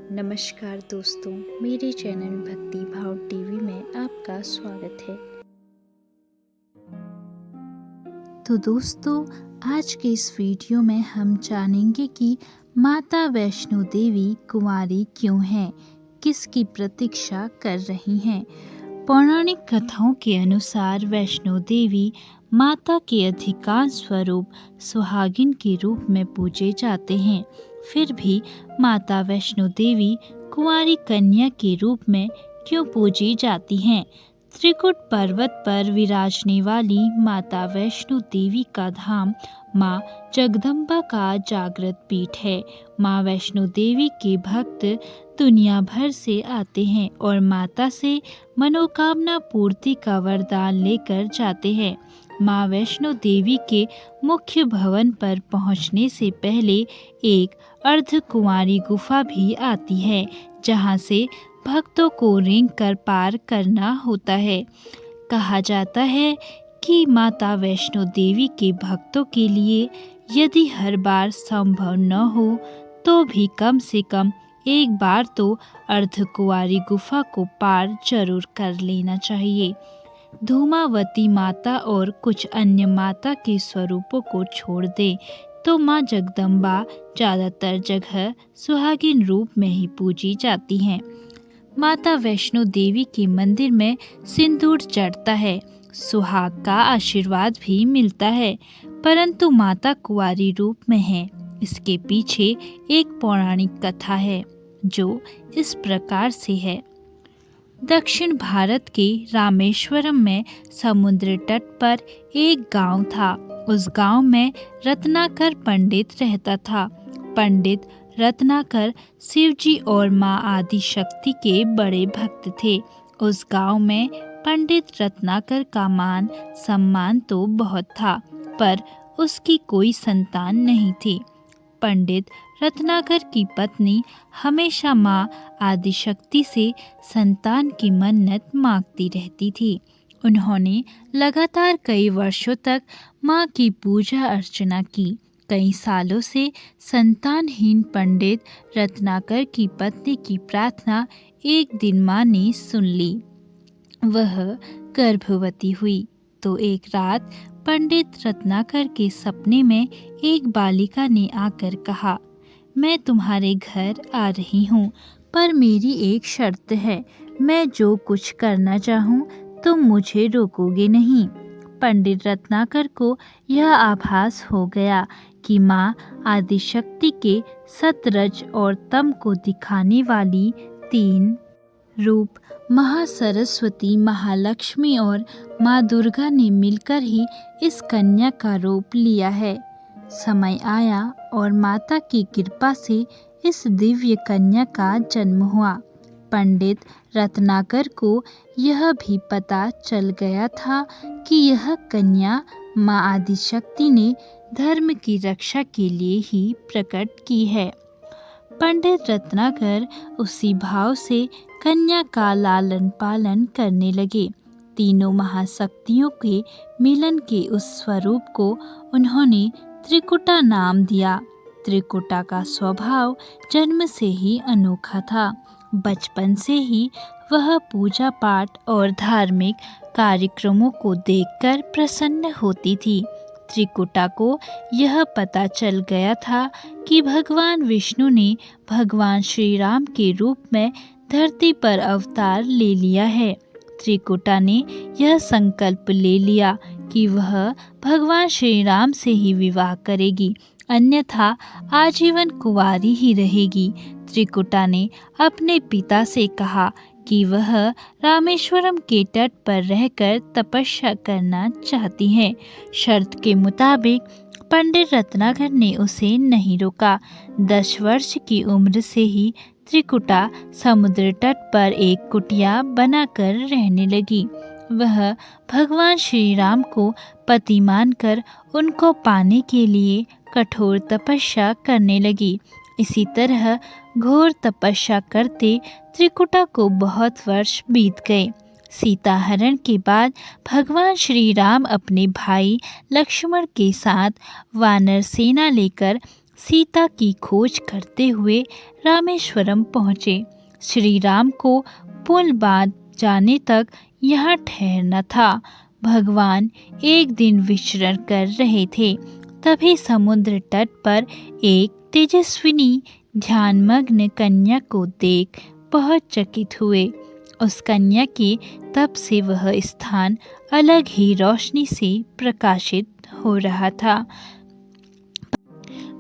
नमस्कार दोस्तों, मेरे चैनल भक्ति भाव टीवी में आपका स्वागत है। तो दोस्तों, आज के इस वीडियो में हम जानेंगे कि माता वैष्णो देवी कुंवारी क्यों हैं, किसकी प्रतीक्षा कर रही हैं। पौराणिक कथाओं के अनुसार वैष्णो देवी माता के अधिकांश स्वरूप सुहागिन के रूप में पूजे जाते हैं। फिर भी माता वैष्णो देवी कुंवारी कन्या के रूप में क्यों पूजी जाती हैं? त्रिकुट पर्वत पर विराजने वाली माता वैष्णो देवी का धाम माँ जगदम्बा का जागृत पीठ है। माँ वैष्णो देवी के भक्त दुनिया भर से आते हैं और माता से मनोकामना पूर्ति का वरदान लेकर जाते हैं। माँ वैष्णो देवी के मुख्य भवन पर पहुँचने से पहले एक अर्धकुंवारी गुफा भी आती है, जहाँ से भक्तों को रेंग कर पार करना होता है। कहा जाता है कि माता वैष्णो देवी के भक्तों के लिए यदि हर बार संभव न हो तो भी कम से कम एक बार तो अर्धकुंवारी गुफा को पार जरूर कर लेना चाहिए। धूमावती माता और कुछ अन्य माता के स्वरूपों को छोड़ दे तो माँ जगदम्बा ज़्यादातर जगह सुहागिन रूप में ही पूजी जाती हैं। माता वैष्णो देवी के मंदिर में सिंदूर चढ़ता है, सुहाग का आशीर्वाद भी मिलता है, परंतु माता कुंवारी रूप में है। इसके पीछे एक पौराणिक कथा है जो इस प्रकार से है। दक्षिण भारत के रामेश्वरम में समुद्र तट पर एक गांव था। उस गांव में रत्नाकर पंडित रहता था। पंडित रत्नाकर शिवजी और माँ आदि शक्ति के बड़े भक्त थे। उस गांव में पंडित रत्नाकर का मान सम्मान तो बहुत था, पर उसकी कोई संतान नहीं थी। पंडित रत्नाकर की पत्नी हमेशा माँ आदिशक्ति से संतान की मन्नत मांगती रहती थी। उन्होंने लगातार कई वर्षों तक माँ की पूजा अर्चना की। कई सालों से संतानहीन पंडित रत्नाकर की पत्नी की प्रार्थना एक दिन माँ ने सुन ली। वह गर्भवती हुई तो एक रात पंडित रत्नाकर के सपने में एक बालिका ने आकर कहा, मैं तुम्हारे घर आ रही हूँ, पर मेरी एक शर्त है। मैं जो कुछ करना चाहूँ तुम मुझे रोकोगे नहीं। पंडित रत्नाकर को यह आभास हो गया कि माँ आदिशक्ति के सतरज और तम को दिखाने वाली तीन रूप महासरस्वती, महालक्ष्मी और माँ दुर्गा ने मिलकर ही इस कन्या का रूप लिया है। समय आया और माता की कृपा से इस दिव्य कन्या का जन्म हुआ। पंडित रत्नाकर को यह भी पता चल गया था कि यह कन्या माँ आदिशक्ति ने धर्म की रक्षा के लिए ही प्रकट की है। पंडित रत्नाकर उसी भाव से कन्या का लालन पालन करने लगे। तीनों महाशक्तियों के मिलन के उस स्वरूप को उन्होंने त्रिकुटा नाम दिया। त्रिकुटा का स्वभाव जन्म से ही अनोखा था। बचपन से ही वह पूजा पाठ और धार्मिक कार्यक्रमों को देखकर प्रसन्न होती थी। त्रिकुटा को यह पता चल गया था कि भगवान विष्णु ने भगवान श्री राम के रूप में धरती पर अवतार ले लिया है। त्रिकुटा ने यह संकल्प ले लिया कि वह भगवान श्री राम से ही विवाह करेगी, अन्यथा आजीवन कुंवारी ही रहेगी। त्रिकुटा ने अपने पिता से कहा कि वह रामेश्वरम के तट पर रहकर तपस्या करना चाहती हैं। शर्त के मुताबिक पंडित रत्नाकर ने उसे नहीं रोका। 10 वर्ष की उम्र से ही त्रिकुटा समुद्र तट पर एक कुटिया बनाकर रहने लगी। वह भगवान श्री राम को पति मानकर उनको पाने के लिए कठोर तपस्या करने लगी। इसी तरह घोर तपस्या करते त्रिकुटा को बहुत वर्ष बीत गए। सीता हरण के बाद भगवान श्री राम अपने भाई लक्ष्मण के साथ वानर सेना लेकर सीता की खोज करते हुए रामेश्वरम पहुँचे। श्री राम को पुल बाँध जाने तक यहाँ ठहरना था। भगवान एक दिन विचरण कर रहे थे, तभी समुद्र तट पर एक तेजस्विनी ध्यानमग्न कन्या को देख बहुत चकित हुए। उस कन्या के तप से वह स्थान अलग ही रोशनी से प्रकाशित हो रहा था।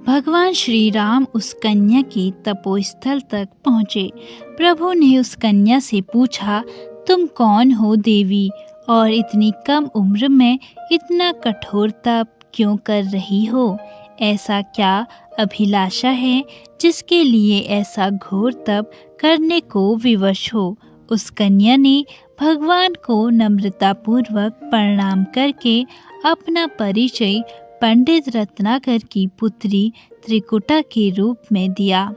भगवान श्री राम उस कन्या के तपोस्थल तक पहुँचे। प्रभु ने उस कन्या से पूछा, तुम कौन हो देवी, और इतनी कम उम्र में इतना कठोर तप क्यों कर रही हो? ऐसा क्या अभिलाषा है जिसके लिए ऐसा घोर तप करने को विवश हो? उस कन्या ने भगवान को नम्रतापूर्वक प्रणाम करके अपना परिचय पंडित रत्नाकर की पुत्री त्रिकुटा के रूप में दिया।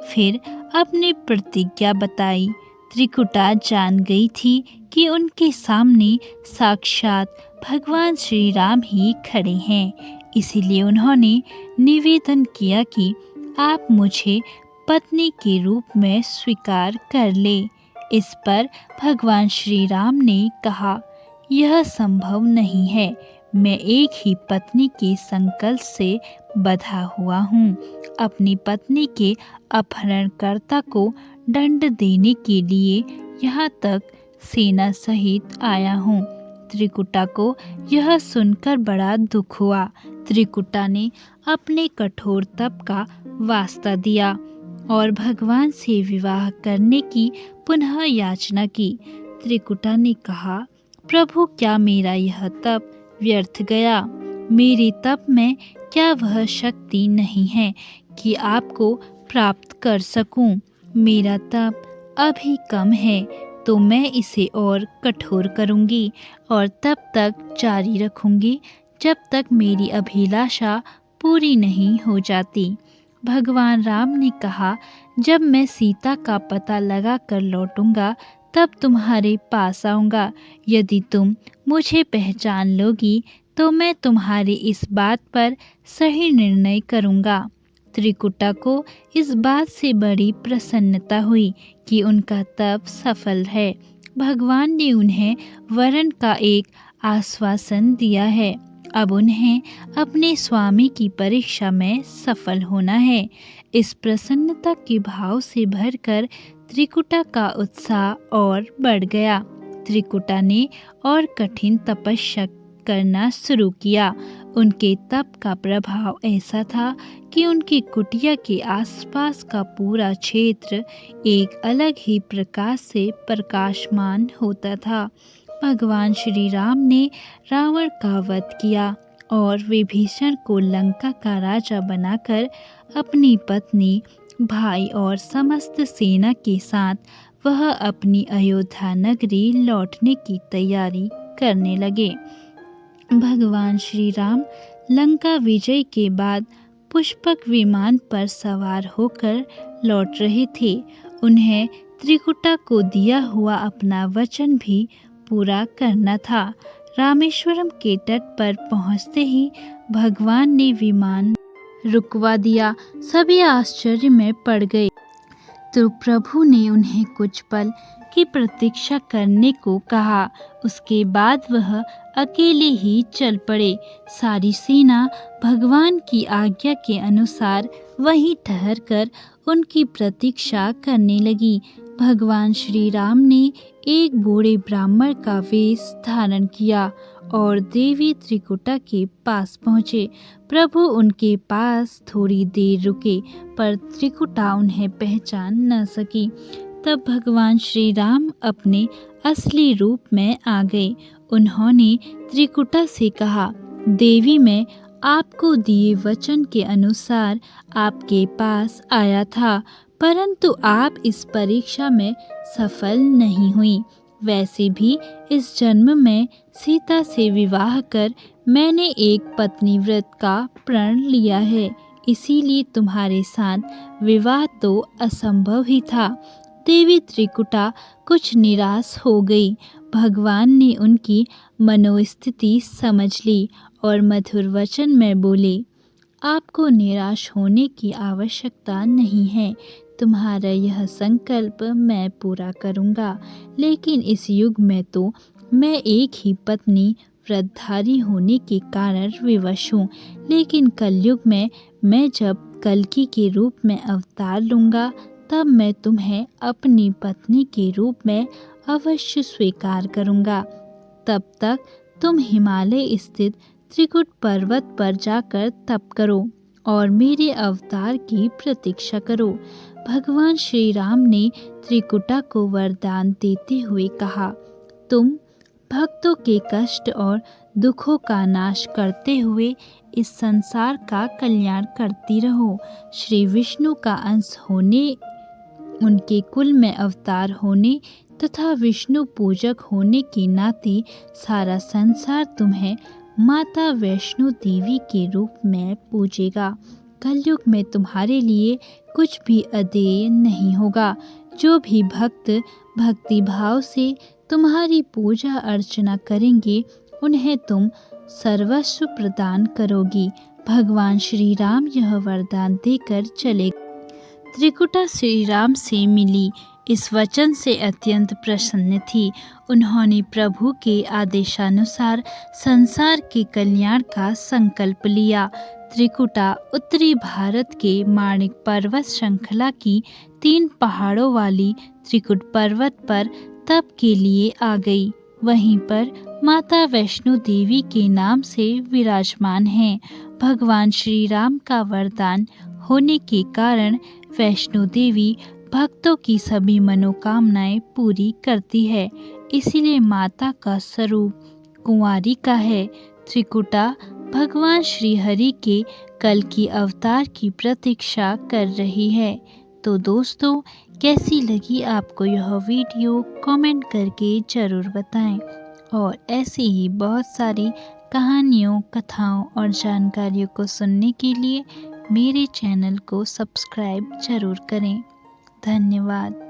फिर अपनी प्रतिज्ञा बताई। त्रिकुटा जान गई थी कि उनके सामने साक्षात भगवान श्री राम ही खड़े हैं, इसीलिए उन्होंने निवेदन किया कि आप मुझे पत्नी के रूप में स्वीकार कर ले। इस पर भगवान श्री राम ने कहा, यह संभव नहीं है। मैं एक ही पत्नी के संकल्प से बंधा हुआ हूँ। अपनी पत्नी के अपहरणकर्ता को दंड देने के लिए यहाँ तक सेना सहित आया हूँ। त्रिकुटा को यह सुनकर बड़ा दुख हुआ। त्रिकुटा ने अपने कठोर तप का वास्ता दिया और भगवान से विवाह करने की पुनः याचना की। त्रिकुटा ने कहा, प्रभु, क्या मेरा यह तप व्यर्थ गया? मेरे तप में क्या वह शक्ति नहीं है कि आपको प्राप्त कर सकूं? मेरा तप अभी कम है, तो मैं इसे और कठोर करूंगी और तब तक जारी रखूंगी जब तक मेरी अभिलाषा पूरी नहीं हो जाती। भगवान राम ने कहा, जब मैं सीता का पता लगा कर लौटूंगा तब तुम्हारे पास आऊँगा। यदि तुम मुझे पहचान लोगी तो मैं तुम्हारी इस बात पर सही निर्णय करूँगा। त्रिकुटा को इस बात से बड़ी प्रसन्नता हुई कि उनका तप सफल है। भगवान ने उन्हें वरण का एक आश्वासन दिया है। अब उन्हें अपने स्वामी की परीक्षा में सफल होना है। इस प्रसन्नता के भाव से भरकर त्रिकुटा का उत्साह और बढ़ गया। त्रिकुटा ने और कठिन तपस्या करना शुरू किया। उनके तप का प्रभाव ऐसा था कि उनकी कुटिया के आसपास का पूरा क्षेत्र एक अलग ही प्रकाश से प्रकाशमान होता था। भगवान श्री राम ने रावण का वध किया और विभीषण को लंका का राजा बनाकर अपनी पत्नी, भाई और समस्त सेना के साथ वह अपनी अयोध्या नगरी लौटने की तैयारी करने लगे। भगवान श्री राम लंका विजय के बाद पुष्पक विमान पर सवार होकर लौट रहे थे। उन्हें त्रिकुटा को दिया हुआ अपना वचन भी पूरा करना था। रामेश्वरम के तट पर पहुंचते ही भगवान ने विमान रुकवा दिया। सभी आश्चर्य में पड़ गए, तो प्रभु ने उन्हें कुछ पल की प्रतीक्षा करने को कहा। उसके बाद वह अकेले ही चल पड़े। सारी सेना भगवान की आज्ञा के अनुसार वहीं ठहरकर उनकी प्रतीक्षा करने लगी। भगवान श्री राम ने एक बूढ़े ब्राह्मण का वेश धारण किया और देवी त्रिकुटा के पास पहुँचे। प्रभु उनके पास थोड़ी देर रुके, पर त्रिकुटा उन्हें पहचान न सकी। तब भगवान श्री राम अपने असली रूप में आ गए। उन्होंने त्रिकुटा से कहा, देवी, मैं आपको दिए वचन के अनुसार आपके पास आया था, परंतु आप इस परीक्षा में सफल नहीं हुई। वैसे भी इस जन्म में सीता से विवाह कर मैंने एक पत्नी व्रत का प्रण लिया है, इसीलिए तुम्हारे साथ विवाह तो असंभव ही था। देवी त्रिकुटा कुछ निराश हो गई। भगवान ने उनकी मनोस्थिति समझ ली और मधुर वचन में बोले, आपको निराश होने की आवश्यकता नहीं है। तुम्हारा यह संकल्प मैं पूरा करूँगा। लेकिन इस युग में तो मैं एक ही पत्नी व्रतधारी होने के कारण विवश हूँ। लेकिन कलयुग में मैं जब कल्कि के रूप में अवतार लूँगा, तब मैं तुम्हें अपनी पत्नी के रूप में अवश्य स्वीकार करूँगा। तब तक तुम हिमालय स्थित त्रिकुट पर्वत पर जाकर तप करो और मेरे अवतार की प्रतीक्षा करो। भगवान श्री राम ने त्रिकुटा को वरदान देते हुए कहा, तुम भक्तों के कष्ट और दुखों का नाश करते हुए इस संसार का कल्याण करती रहो। श्री विष्णु का अंश होने, उनके कुल में अवतार होने तथा विष्णु पूजक होने के नाते सारा संसार तुम्हें माता वैष्णो देवी के रूप में पूजेगा। कलयुग में तुम्हारे लिए कुछ भी अदेय नहीं होगा। जो भी भक्त भक्ति भाव से तुम्हारी पूजा अर्चना करेंगे, उन्हें तुम सर्वस्व प्रदान करोगी। भगवान श्री राम यह वरदान देकर चले। त्रिकुटा श्री राम से मिली इस वचन से अत्यंत प्रसन्न थी। उन्होंने प्रभु के आदेशानुसार संसार के कल्याण का संकल्प लिया। त्रिकुटा उत्तरी भारत के माणिक पर्वत श्रृंखला की 3 पहाड़ों वाली त्रिकुट पर्वत पर तप के लिए आ गई। वहीं पर माता वैष्णो देवी के नाम से विराजमान हैं। भगवान श्री राम का वरदान होने के कारण वैष्णो देवी भक्तों की सभी मनोकामनाएं पूरी करती है। इसीलिए माता का स्वरूप कुंवारी का है। त्रिकुटा भगवान श्री हरि के कल की अवतार की प्रतीक्षा कर रही है। तो दोस्तों, कैसी लगी आपको यह वीडियो कमेंट करके ज़रूर बताएं। और ऐसी ही बहुत सारी कहानियों, कथाओं और जानकारियों को सुनने के लिए मेरे चैनल को सब्सक्राइब ज़रूर करें। धन्यवाद।